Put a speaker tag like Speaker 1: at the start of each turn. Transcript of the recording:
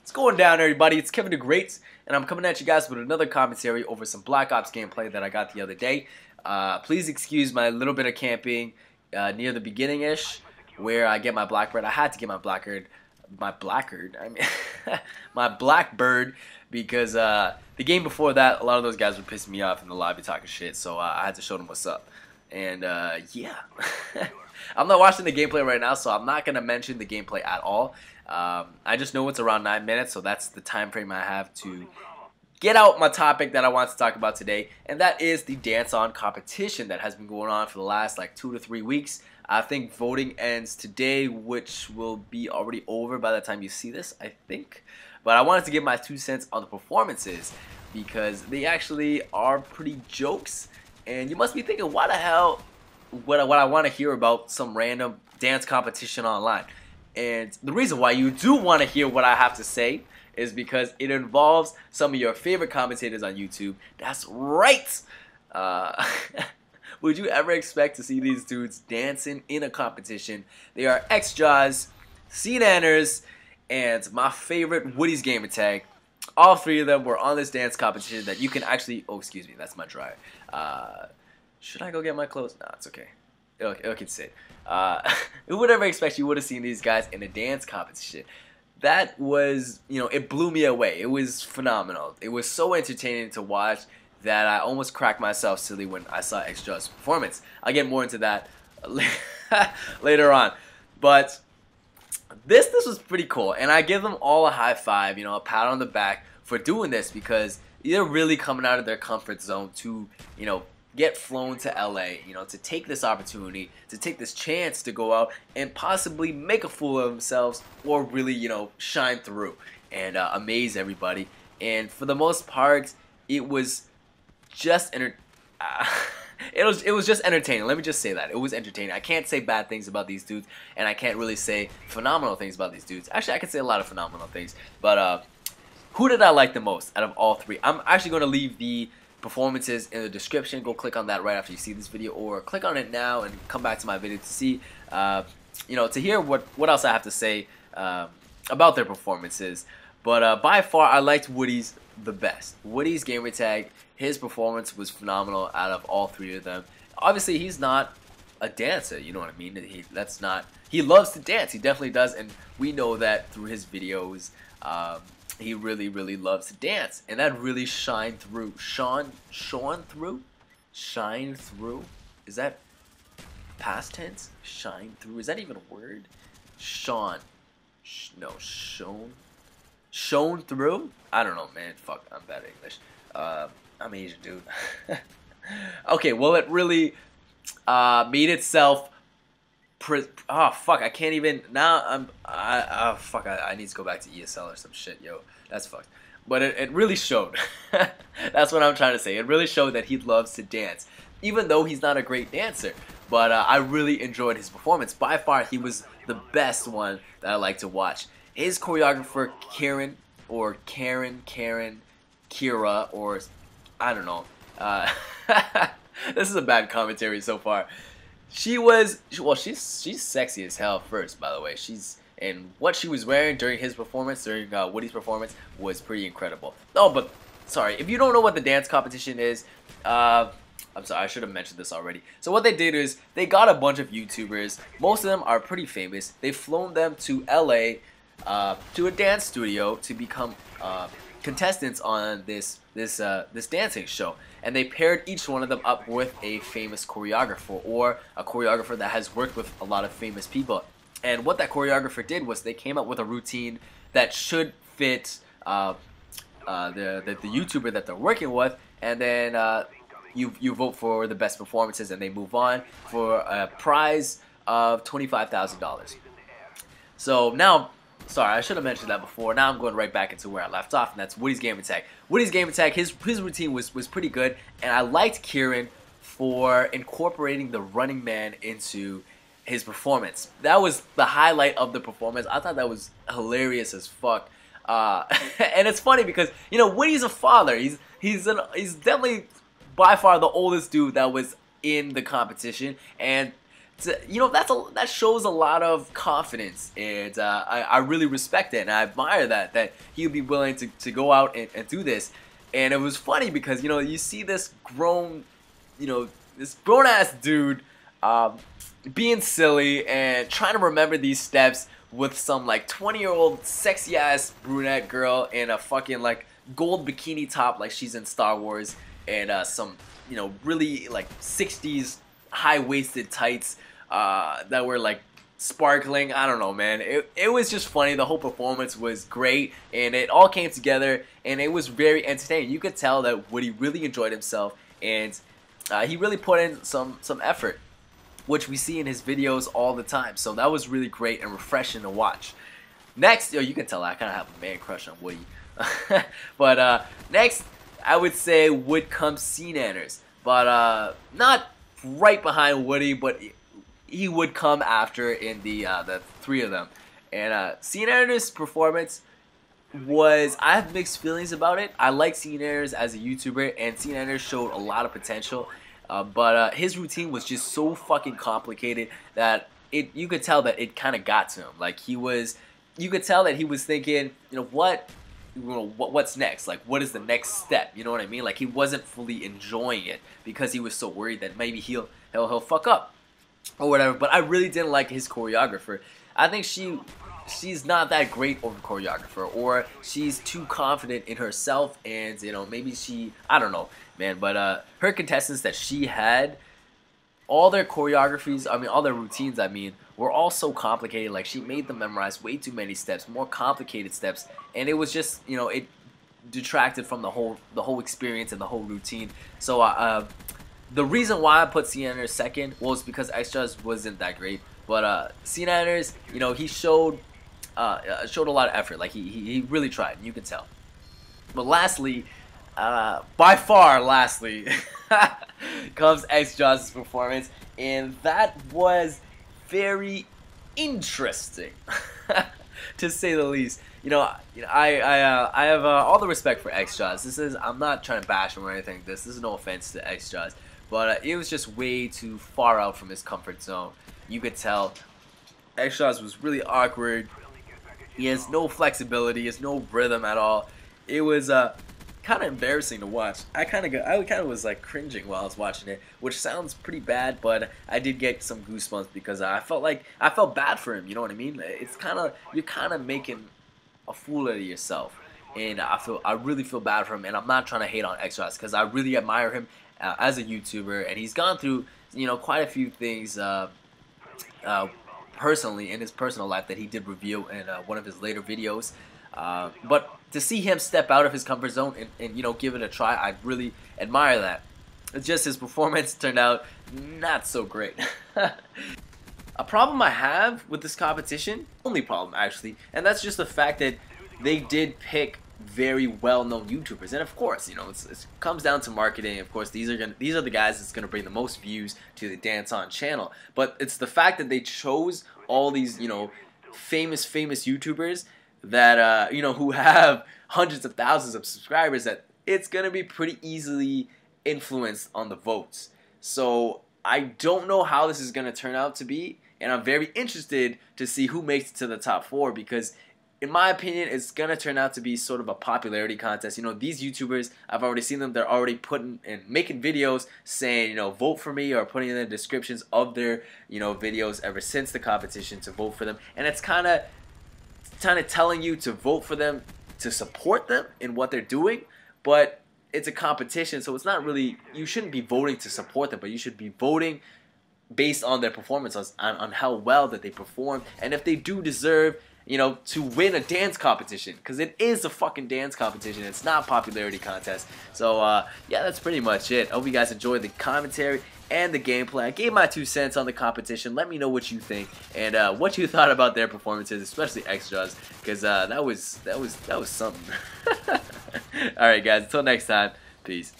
Speaker 1: What's going down, everybody? It's Kevin the Great, and I'm coming at you guys with another commentary over some Black Ops gameplay that I got the other day. Please excuse my little bit of camping near the beginning-ish, where I get my Blackbird. I had to get my Blackbird, my Blackbird, because the game before that, a lot of those guys were pissing me off in the lobby talking shit, so I had to show them what's up. And yeah, I'm not watching the gameplay right now, so I'm not gonna mention the gameplay at all. I just know it's around 9 minutes, so that's the time frame I have to get out my topic that I want to talk about today, and that is the Danceon competition that has been going on for the last like 2 to 3 weeks. I think voting ends today, which will be already over by the time you see this, I think. But I wanted to give my 2 cents on the performances because they actually are pretty jokes, and you must be thinking, why the hell would I want to hear about some random dance competition online? And the reason why you do want to hear what I have to say is because it involves some of your favorite commentators on YouTube. That's right! Would you ever expect to see these dudes dancing in a competition? They are xJawz, Seananners, and my favorite Woodysgamertag. All 3 of them were on this dance competition that you can actually... Oh, excuse me, that's my dryer. Should I go get my clothes? Nah, it's okay. It can sit. Who would ever expect you would have seen these guys in a dance competition? That was, it blew me away. It was phenomenal. It was so entertaining to watch that I almost cracked myself silly when I saw xJawz's performance. I'll get more into that later on. But this was pretty cool, and I give them all a high five, a pat on the back for doing this, because they're really coming out of their comfort zone to, get flown to LA, to take this opportunity, to take this chance to go out and possibly make a fool of themselves, or really, shine through and amaze everybody. And for the most part, it was just it was just entertaining. Let me just say that. It was entertaining. I can't say bad things about these dudes, and I can't really say phenomenal things about these dudes. Actually, I can say a lot of phenomenal things, but who did I like the most out of all 3? I'm actually going to leave the performances in the description. Go click on that right after you see this video, or click on it now and come back to my video to see, to hear what else I have to say about their performances. But by far, I liked Woody's the best. Woodysgamertag, his performance was phenomenal out of all 3 of them. Obviously, he's not a dancer, you know what I mean? He loves to dance. He definitely does, and we know that through his videos. He really, really loves to dance, and that really shined through. Shine through? Is that past tense? Shine through? Is that even a word? Shone through? I don't know, man. Fuck, I'm bad at English. I'm Asian, dude. Okay, well, it really made itself. Oh fuck! I can't even now. Fuck! I need to go back to ESL or some shit, yo. That's fucked. But it really showed. That's what I'm trying to say. It really showed that he loves to dance, even though he's not a great dancer. But I really enjoyed his performance. By far, he was the best one that I like to watch. His choreographer, Kira, or I don't know. This is a bad commentary so far. She's sexy as hell first, by the way. And what she was wearing during his performance, during Woody's performance, was pretty incredible. Oh, but sorry, if you don't know what the dance competition is, I'm sorry, I should have mentioned this already. So what they did is they got a bunch of YouTubers. Most of them are pretty famous. They've flown them to LA, to a dance studio to become contestants on this dancing show, and they paired each one of them up with a famous choreographer, or a choreographer that has worked with a lot of famous people. And what that choreographer did was they came up with a routine that should fit the YouTuber that they're working with, and then you vote for the best performances, and they move on for a prize of $25,000. So now, sorry, I should have mentioned that before. Now I'm going right back into where I left off, and that's Woodysgamertag. Woodysgamertag, his routine was pretty good, and I liked Kieran for incorporating the Running Man into his performance. That was the highlight of the performance. I thought that was hilarious as fuck. And it's funny because, Woody's a father. He's definitely by far the oldest dude that was in the competition, and you know, that shows a lot of confidence, and I really respect it, and I admire that he would be willing to go out and do this. And it was funny because, you know, you see this grown, you know, this grown ass dude being silly and trying to remember these steps with some like 20-year-old sexy ass brunette girl in a fucking like gold bikini top like she's in Star Wars, and some, you know, really like 60s high-waisted tights that were like sparkling. I don't know, man. It was just funny. The whole performance was great, and it all came together, and it was very entertaining. You could tell that Woody really enjoyed himself, and he really put in some effort, which we see in his videos all the time. So that was really great and refreshing to watch. Next, you can tell I kind of have a man crush on Woody. But next, I would say would come Seananners, but not right behind Woody, but he would come after in the three of them. And Seananners' performance was, I have mixed feelings about it. I like Seananners as a YouTuber, and Seananners showed a lot of potential. But his routine was just so fucking complicated that you could tell that it kind of got to him. Like you could tell that he was thinking, you know, what's next? Like, what is the next step? You know what I mean? Like, he wasn't fully enjoying it because he was so worried that maybe he'll fuck up or whatever. But I really didn't like his choreographer. I think she's not that great of a choreographer, or she's too confident in herself, and you know, maybe I don't know, man. But her contestants that she had, all their choreographies, all their routines, were all so complicated. Like, she made them memorize way too many steps, more complicated steps, and it was just, you know, it detracted from the whole experience and the whole routine. So the reason why I put Seananners second was because xJawz wasn't that great, but Seananners, you know, he showed a lot of effort. Like, he really tried, you can tell. But lastly, by far lastly, comes xJawz's performance, and that was very interesting, to say the least. You know, I have all the respect for xJawz. I'm not trying to bash him or anything. This is no offense to xJawz, but it was just way too far out from his comfort zone. You could tell xJawz was really awkward. He has no flexibility. He has no rhythm at all. It was kind of embarrassing to watch. I kind of was like cringing while I was watching it, which sounds pretty bad, but I did get some goosebumps because I felt bad for him. You know what I mean? It's you're kind of making a fool out of yourself, and I really feel bad for him. And I'm not trying to hate on xJawz because I really admire him as a YouTuber, and he's gone through, you know, quite a few things personally in his personal life that he did reveal in one of his later videos. But to see him step out of his comfort zone and you know, give it a try, I really admire that. It's just his performance turned out not so great. A problem I have with this competition, only problem actually, and that's just the fact that they did pick very well-known YouTubers, and of course, you know, it comes down to marketing. Of course, these are the guys that's gonna bring the most views to the Danceon channel. But it's the fact that they chose all these, you know, famous YouTubers that you know, who have hundreds of thousands of subscribers, that it's gonna be pretty easily influenced on the votes. So I don't know how this is gonna turn out to be, and I'm very interested to see who makes it to the top 4, because in my opinion, it's gonna turn out to be sort of a popularity contest. You know, these YouTubers, I've already seen them. They're already putting and making videos saying, you know, vote for me, or putting in the descriptions of their, you know, videos ever since the competition to vote for them. And it's kind of telling you to vote for them, to support them in what they're doing. But it's a competition, so it's not really, you shouldn't be voting to support them, but you should be voting based on their performance, on how well that they perform, and if they do deserve, you know, to win a dance competition, because it is a fucking dance competition. It's not a popularity contest. So yeah, that's pretty much it. I hope you guys enjoyed the commentary and the gameplay. I gave my 2 cents on the competition. Let me know what you think and what you thought about their performances, especially xJawz, because that was something. All right, guys. Until next time. Peace.